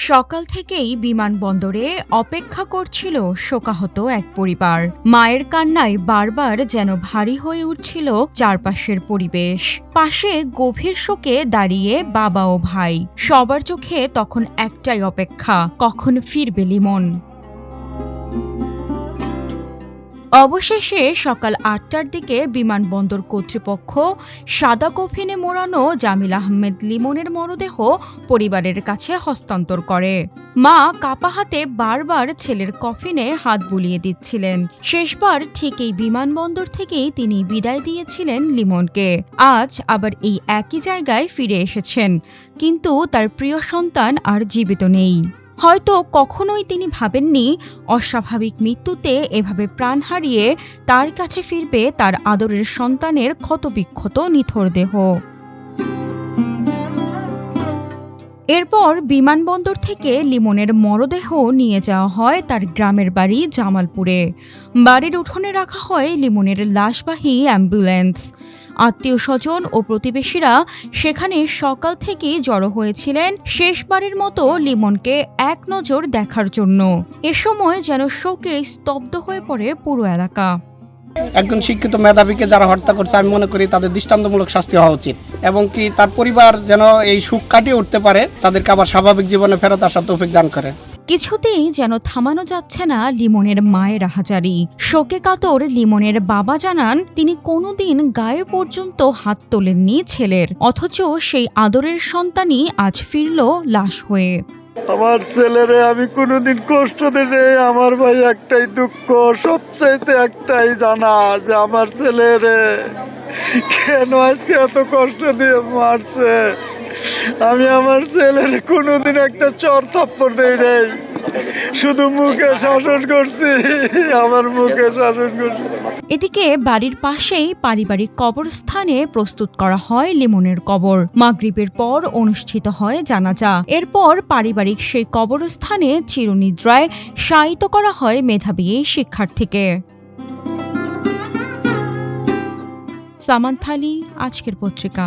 সকাল থেকেই বিমানবন্দরে অপেক্ষা করছিল শোকাহত এক পরিবার। মায়ের কান্নায় বারবার যেন ভারী হয়ে উঠছিল চারপাশের পরিবেশ। পাশে গভীর শোকে দাঁড়িয়ে বাবা ও ভাই। সবার চোখে তখন একটাই অপেক্ষা, কখন ফিরবে লিমন। অবশেষে সকাল ৮টার দিকে বিমানবন্দর কর্তৃপক্ষ সাদা কফিনে মোড়ানো জামিল আহমেদ লিমনের মরদেহ পরিবারের কাছে হস্তান্তর করে। মা কাপা হাতে বারবার ছেলের কফিনে হাত বুলিয়ে দিচ্ছিলেন। শেষবার ঠিক এই বিমানবন্দর থেকেই তিনি বিদায় দিয়েছিলেন লিমনকে। আজ আবার এই একই জায়গায় ফিরে এসেছেন, কিন্তু তার প্রিয় সন্তান আর জীবিত নেই। হয়তো কখনোই তিনি ভাবেননি অস্বাভাবিক মৃত্যুতে এভাবে প্রাণ হারিয়ে তার কাছে ফিরবে তার আদরের সন্তানের ক্ষতবিক্ষত নিথর দেহ। এরপর বিমানবন্দর থেকে লিমনের মরদেহ নিয়ে যাওয়া হয় তার গ্রামের বাড়ি জামালপুরে। বাড়ির উঠোনে রাখা হয় লিমনের লাশবাহী অ্যাম্বুলেন্স। আত্মীয়-স্বজন ও প্রতিবেশীরা সেখানে সকাল থেকেই জড়ো হয়েছিলেন শেষবারের মতো লিমনকে এক নজর দেখার জন্য। এ সময় যেন শোকে স্তব্ধ হয়ে পড়ে পুরো এলাকা। একজন শিক্ষিত মেধাবীকে যারা হত্যা করছে, আমি মনে করি তাদের দৃষ্টান্তমূলক শাস্তি হওয়া উচিত, এবং কি তার পরিবার যেন এই সুখ কাটিয়ে উঠতে পারে, তাদেরকে আবার স্বাভাবিক জীবনে ফেরত আসার তৌফিক দান করে। কিছুতেই যেন থামানো যাচ্ছে না লিমনের মায়ের আহাজারি। শোকে কাতর লিমনের বাবা জানান, তিনি কোনোদিন গায়ে পর্যন্ত হাত তোলেননি ছেলের, অথচ সেই আদরের সন্তানই আজ ফিরল লাশ হয়ে। আমার ছেলেরে আমি কোনোদিন কষ্ট দিই। আমার ভাই একটাই দুঃখ, সবচাইতে একটাই জানা যে আমার ছেলেরে কেন আজকে এত কষ্ট দিয়ে মারছে। আমি আমার ছেলের কোনোদিন একটা চর থাপ্পড় দেই নাই, শুধু মুখে শাসন করছি, আমার মুখে শাসন করছি। এদিকে বাড়ির পাশেই পারিবারিক কবরস্থানে প্রস্তুত করা হয় লিমনের কবর। মাগরিবের পর অনুষ্ঠিত হয় জানাজা। এরপর পারিবারিক সেই কবরস্থানে চিরনিদ্রায় শায়িত করা হয় মেধাবী এই শিক্ষার্থীকে। সামান্থা আলী, আজকের পত্রিকা।